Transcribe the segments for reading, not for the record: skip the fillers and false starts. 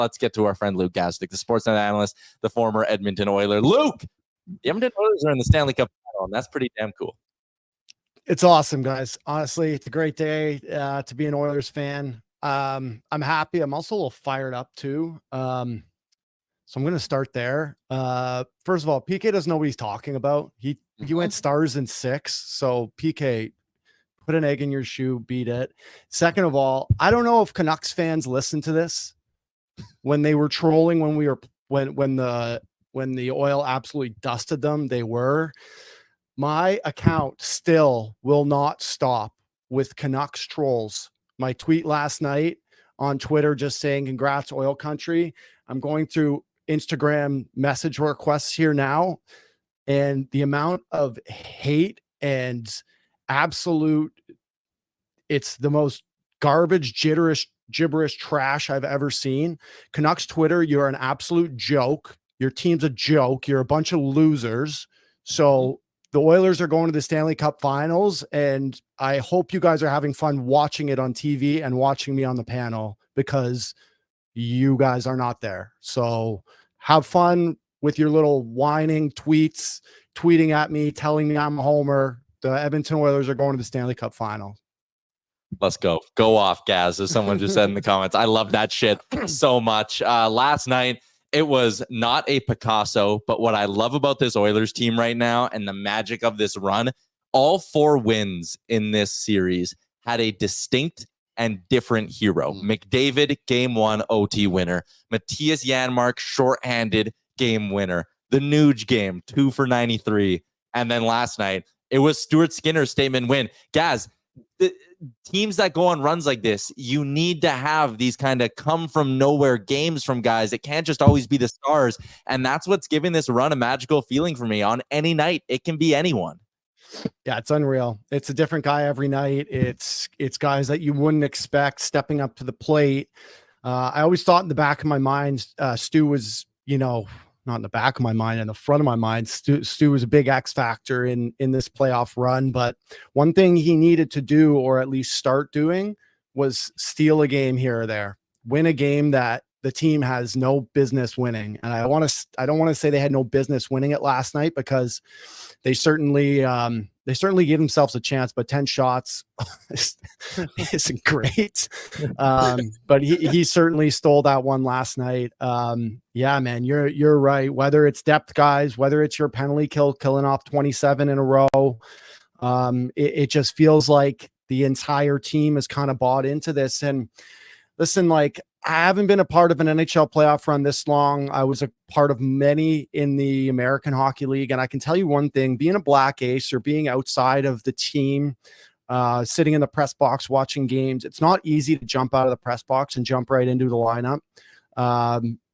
let's get to our friend Luke Gazdic, the Sportsnet analyst, the former Edmonton Oiler. Luke, the Edmonton Oilers are in the Stanley Cup final, and that's pretty damn cool. It's awesome, guys. Honestly, it's a great day to be an Oilers fan. I'm happy. I'm also a little fired up too. So I'm going to start there. First of all, PK doesn't know what he's talking about. He went stars in 6. So PK, put an egg in your shoe, beat it. Second of all, I don't know if Canucks fans listened to this when they were trolling when the Oil absolutely dusted them. They were. My account still will not stop with Canucks trolls. My tweet last night on Twitter just saying congrats Oil Country. I'm going through Instagram message requests here now, and the amount of hate and absolute, it's the most garbage, gibberish trash I've ever seen. Canucks Twitter, you're an absolute joke. Your team's a joke. You're a bunch of losers. So the Oilers are going to the Stanley Cup finals, and I hope you guys are having fun watching it on TV and watching me on the panel, because you guys are not there. So have fun with your little whining tweets, tweeting at me, telling me I'm a homer. The Edmonton Oilers are going to the Stanley Cup final. Let's go. Go off, Gaz, as someone just said in the comments. I love that shit so much. Last night, it was not a Picasso, but what I love about this Oilers team right now and the magic of this run, all 4 wins in this series had a distinct and different hero. McDavid, game 1, OT winner. Matthias Janmark, shorthanded, game winner. The Nuge game, 2 for 93. And then last night, it was Stuart Skinner's statement win. Gaz, the teams that go on runs like this, you need to have these kind of come from nowhere games from guys. It can't just always be the stars. And that's what's giving this run a magical feeling for me. On any night, it can be anyone. Yeah, it's unreal. It's a different guy every night. It's guys that you wouldn't expect stepping up to the plate. I always thought in the back of my mind, Stu was, not in the back of my mind, in the front of my mind, Stu was a big X factor in this playoff run. But one thing he needed to do, or at least start doing, was steal a game here or there, win a game that the team has no business winning. And I don't want to say they had no business winning it last night, because they certainly gave themselves a chance, but 10 shots isn't great. But he certainly stole that one last night. Yeah, man, you're right. Whether it's depth guys, whether it's your penalty killing off 27 in a row, it just feels like the entire team is kind of bought into this. And listen, I haven't been a part of an NHL playoff run this long. I was a part of many in the American Hockey League. And I can tell you one thing, being a black ace or being outside of the team, sitting in the press box watching games, it's not easy to jump out of the press box and jump right into the lineup.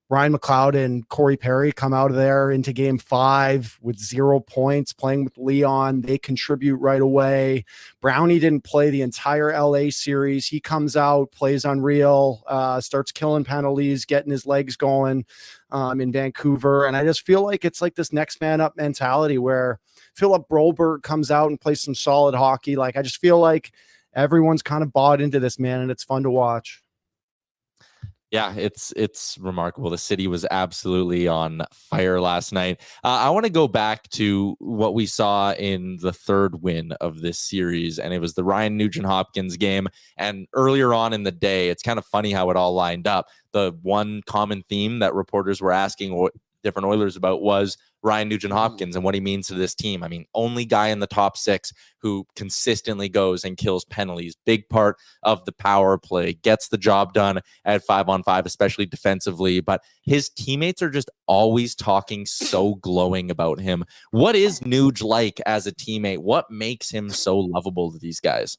Ryan McLeod and Corey Perry come out of there into game 5 with 0 points, playing with Leon. They contribute right away. Brownie didn't play the entire LA series. He comes out, plays unreal, starts killing penalties, getting his legs going in Vancouver. And I just feel like it's like this next man up mentality where Philip Broberg comes out and plays some solid hockey. I just feel like everyone's kind of bought into this, man, and it's fun to watch. Yeah, it's remarkable. The city was absolutely on fire last night. I want to go back to what we saw in the 3rd win of this series, and it was the Ryan Nugent-Hopkins game. And earlier on in the day, it's kind of funny how it all lined up. The one common theme that reporters were asking different Oilers about was Ryan Nugent-Hopkins and what he means to this team. I mean, only guy in the top 6 who consistently goes and kills penalties. Big part of the power play, gets the job done at 5-on-5, especially defensively. But his teammates are just always talking so glowing about him. What is Nuge like as a teammate? What makes him so lovable to these guys?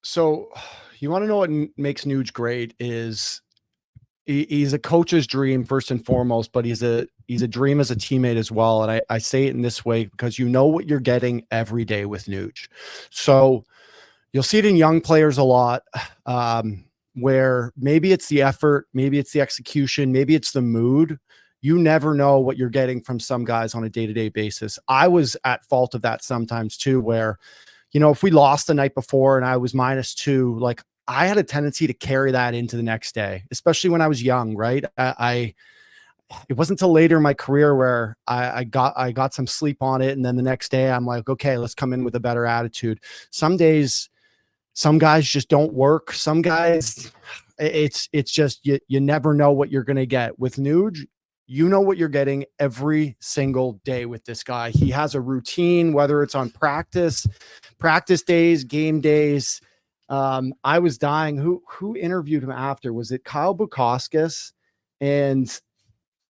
So you want to know what makes Nuge great is he's a coach's dream first and foremost, but he's a dream as a teammate as well. And I say it in this way because you know what you're getting every day with Nuge. So you'll see it in young players a lot, where maybe it's the effort, maybe it's the execution, maybe it's the mood. You never know what you're getting from some guys on a day-to-day basis. I was at fault of that sometimes too, where, if we lost the night before and I was -2, I had a tendency to carry that into the next day, especially when I was young, right? It wasn't until later in my career where I got some sleep on it. And then the next day I'm like, okay, let's come in with a better attitude. Some days, some guys just don't work. Some guys, it's just, you never know what you're going to get with Nuge. You know what you're getting every single day with this guy. He has a routine, whether it's on practice days, game days. I was dying. Who interviewed him after? Was it Kyle Bukauskas? And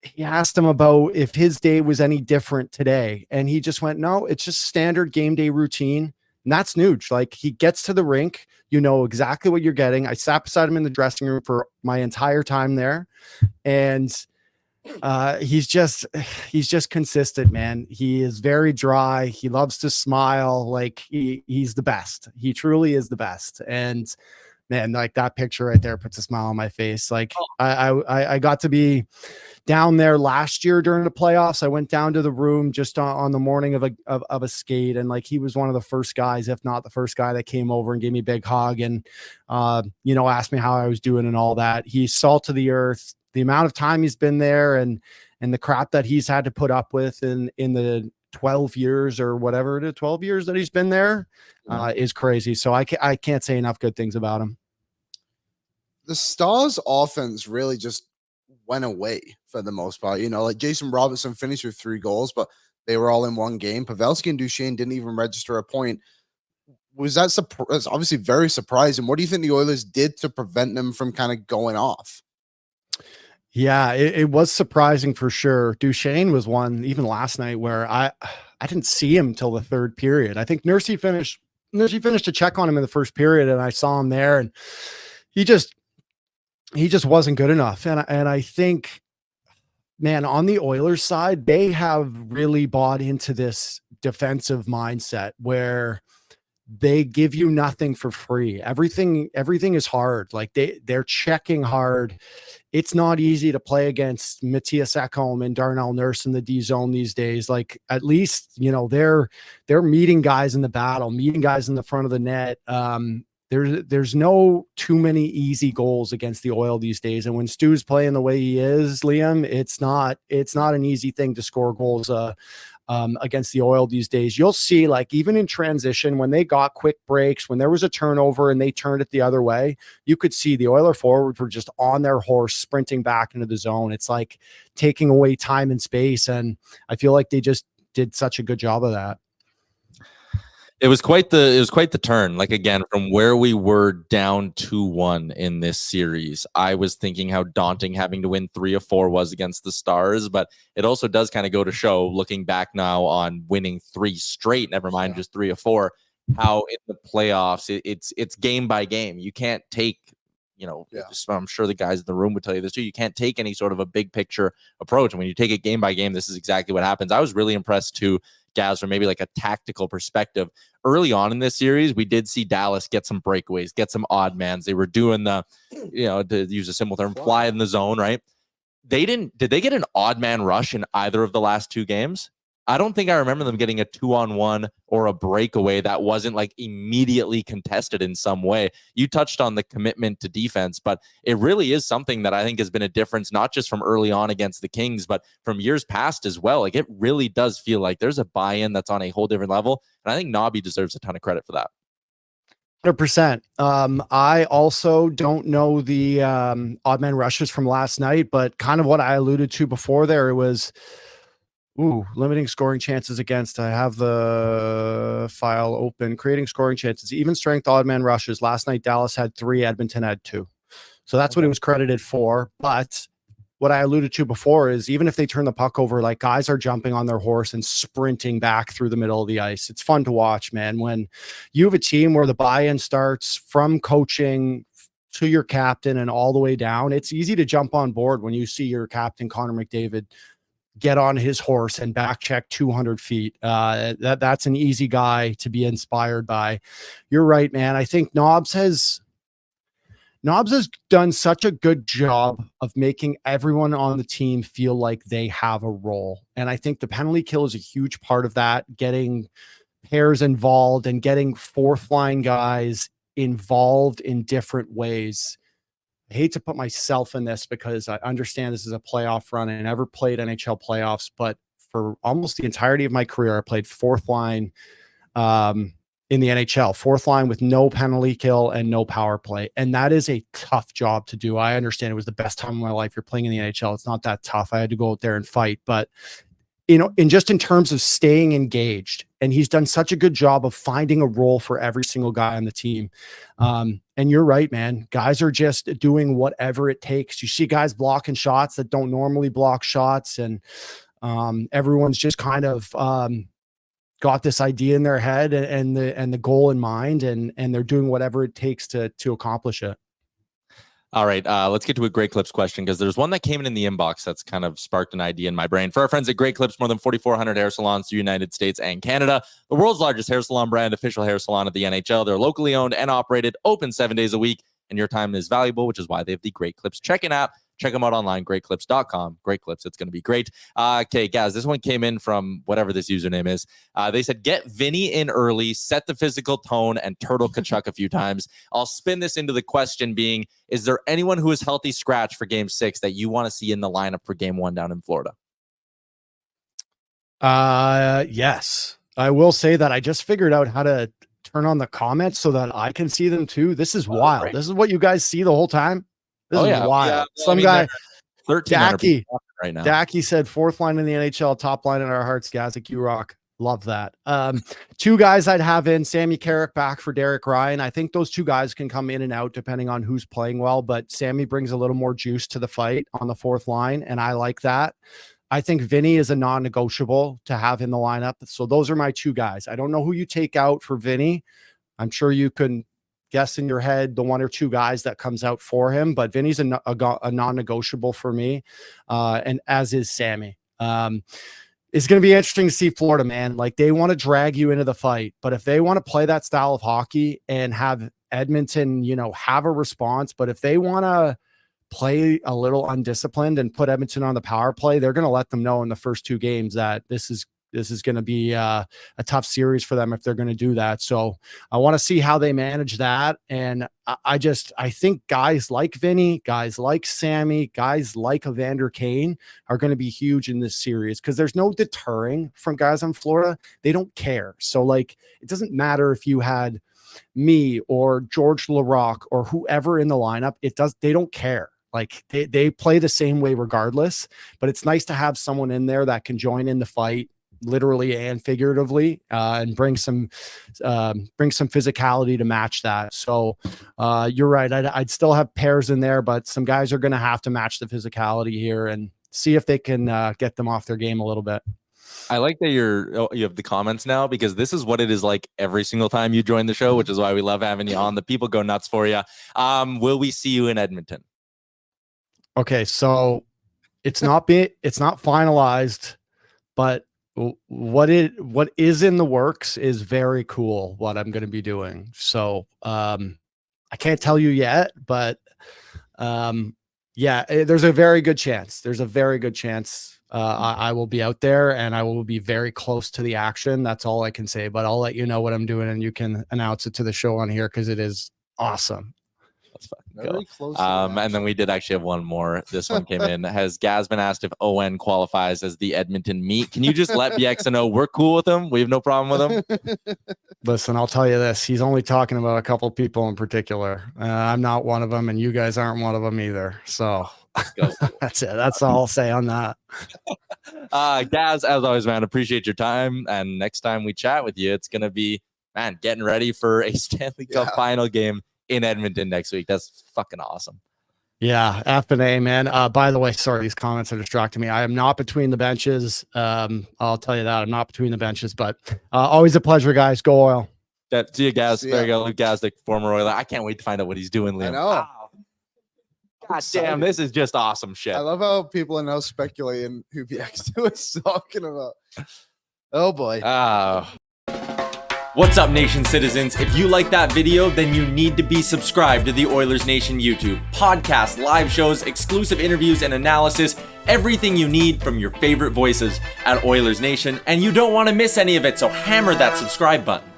he asked him about if his day was any different today. And he just went, no, it's just standard game day routine. And that's Nuge. Like, he gets to the rink, you know exactly what you're getting. I sat beside him in the dressing room for my entire time there. And he's just consistent, man. He is very dry. He loves to smile. Like, he's the best. He truly is the best. And man, like, that picture right there puts a smile on my face. Like, I got to be down there last year during the playoffs. I went down to the room just on the morning of a skate. And like, he was one of the first guys, if not the first guy, that came over and gave me a big hug and, asked me how I was doing and all that. He's salt of the earth. The amount of time he's been there and the crap that he's had to put up with in the 12 years or whatever it is, 12 years that he's been there is crazy. So I can't say enough good things about him. The Stars offense really just went away for the most part. Like, Jason Robertson finished with 3 goals, but they were all in one game. Pavelski and Duchesne didn't even register a point. Was that that's obviously very surprising? What do you think the Oilers did to prevent them from kind of going off? Yeah, it was surprising for sure. Duchesne was one even last night where I didn't see him till the third period. I think Nursey finished a check on him in the first period, and I saw him there, and he just wasn't good enough. And I think, man, on the Oilers side, they have really bought into this defensive mindset where they give you nothing for free. Everything is hard. Like, they're checking hard. It's not easy to play against Matthias Ekholm and Darnell Nurse in the D zone these days. Like, at least, they're meeting guys in the battle, meeting guys in the front of the net. There's no too many easy goals against the Oil these days. And when Stu's playing the way he is, Liam, it's not an easy thing to score goals against the Oil these days. You'll see, like, even in transition, when they got quick breaks, when there was a turnover and they turned it the other way, you could see the Oiler forwards were just on their horse sprinting back into the zone. It's like taking away time and space. And I feel like they just did such a good job of that. It was quite the turn. Like, again, from where we were down 2-1 in this series, I was thinking how daunting having to win 3 of 4 was against the Stars, but it also does kind of go to show, looking back now on winning 3 straight, never mind just 3 of 4, how in the playoffs it's game by game. You can't take, I'm sure the guys in the room would tell you this too. You can't take any sort of a big picture approach. And when you take it game by game, this is exactly what happens. I was really impressed too, Gaz, from maybe like a tactical perspective. Early on in this series, we did see Dallas get some breakaways, get some odd mans. They were doing the, to use a simple term, fly in the zone, right? Did they get an odd man rush in either of the last 2 games? I don't think I remember them getting a 2-on-1 or a breakaway that wasn't like immediately contested in some way. You touched on the commitment to defense, but it really is something that I think has been a difference, not just from early on against the Kings, but from years past as well. Like, it really does feel like there's a buy-in that's on a whole different level. And I think Nobby deserves a ton of credit for that. 100%. I also don't know the odd man rushes from last night, but kind of what I alluded to before there, it was limiting scoring chances against. I have the file open. Creating scoring chances, even strength odd man rushes. Last night, Dallas had 3, Edmonton had 2. So that's what it was credited for. But what I alluded to before is, even if they turn the puck over, like, guys are jumping on their horse and sprinting back through the middle of the ice. It's fun to watch, man. When you have a team where the buy-in starts from coaching to your captain and all the way down, it's easy to jump on board when you see your captain, Connor McDavid, get on his horse and back check 200 feet. That's an easy guy to be inspired by. You're right, man. I think Nobbs has done such a good job of making everyone on the team feel like they have a role. And I think the penalty kill is a huge part of that, getting pairs involved and getting 4th line guys involved in different ways. I hate to put myself in this because I understand this is a playoff run. I never played NHL playoffs, but for almost the entirety of my career, I played fourth line in the NHL, fourth line with no penalty kill and no power play. And that is a tough job to do. I understand it was the best time of my life. You're playing in the NHL. It's not that tough. I had to go out there and fight, but in terms of staying engaged, and he's done such a good job of finding a role for every single guy on the team. And you're right, man. Guys are just doing whatever it takes. You see guys blocking shots that don't normally block shots, and everyone's just kind of got this idea in their head and the goal in mind, and they're doing whatever it takes to accomplish it. All right, let's get to a Great Clips question, because there's one that came in the inbox that's kind of sparked an idea in my brain. For our friends at Great Clips, more than 4,400 hair salons in the United States and Canada, the world's largest hair salon brand, official hair salon of the NHL. They're locally owned and operated, open 7 days a week, and your time is valuable, which is why they have the Great Clips check-in app. Check them out online, greatclips.com. Great Clips, it's going to be great. Okay, guys, this one came in from whatever this username is. They said, get Vinny in early, set the physical tone, and turtle Kachuk a few times. I'll spin this into the question being, is there anyone who is healthy scratch for Game 6 that you want to see in the lineup for Game 1 down in Florida? Yes. I will say that I just figured out how to turn on the comments so that I can see them too. This is wild. Right. This is what you guys see the whole time. This is wild. Yeah, some guy, Dacky, right now. Dacky said fourth line in the NHL, top line in our hearts. Gazdic, you rock. Love that. Two guys I'd have in, Sammy Carrick back for Derek Ryan. I think those two guys can come in and out depending on who's playing well, but Sammy brings a little more juice to the fight on the fourth line, and I like that. I think Vinny is a non-negotiable to have in the lineup. So those are my two guys. I don't know who you take out for Vinny. I'm sure you can guess in your head the one or two guys that comes out for him, but Vinny's a non-negotiable for me, and as is Sammy. It's going to be interesting to see Florida, man. Like, they want to drag you into the fight, but if they want to play that style of hockey and have Edmonton, have a response, but if they want to play a little undisciplined and put Edmonton on the power play, they're going to let them know in the first two games that this is going to be a tough series for them if they're going to do that. So I want to see how they manage that. And I think guys like Vinny, guys like Sammy, guys like Evander Kane are going to be huge in this series, because there's no deterring from guys on Florida. They don't care. So, like, it doesn't matter if you had me or George Larocque or whoever in the lineup. They don't care. Like, they play the same way regardless, but it's nice to have someone in there that can join in the fight, literally and figuratively, and bring some physicality to match that. So you're right. I'd still have pairs in there, but some guys are going to have to match the physicality here and see if they can get them off their game a little bit. I like that you have the comments now, because this is what it is like every single time you join the show, which is why we love having you on. The people go nuts for you. Will we see you in Edmonton? Okay, so it's not finalized, but what is in the works is very cool, what I'm going to be doing. So I can't tell you yet, but there's a very good chance. I will be out there, and I will be very close to the action. That's all I can say, but I'll let you know what I'm doing, and you can announce it to the show on here, because it is awesome. Let's fucking go. And then we did actually have one more. This one came in. Has Gaz been asked if ON qualifies as the Edmonton meat? Can you just let BX know we're cool with him? We have no problem with him. Listen, I'll tell you this. He's only talking about a couple people in particular. I'm not one of them, and you guys aren't one of them either. So that's it. That's all I'll say on that. Gaz, as always, man, appreciate your time. And next time we chat with you, it's going to be, man, getting ready for a Stanley Cup final game in Edmonton next week. That's fucking awesome. Yeah, F&A, man. By the way, sorry, these comments are distracting me. I am not between the benches. I'll tell you that. I'm not between the benches, but always a pleasure, guys. Go Oil. See you, Gaz. There you go. Luke Gazdic, former Oiler. I can't wait to find out what he's doing, Liam. I know. Wow. God damn, this is just awesome shit. I love how people are now speculating who BX2 is talking about. Oh, boy. What's up, Nation citizens? If you like that video, then you need to be subscribed to the Oilers Nation YouTube. Podcasts, live shows, exclusive interviews, and analysis. Everything you need from your favorite voices at Oilers Nation. And you don't want to miss any of it, so hammer that subscribe button.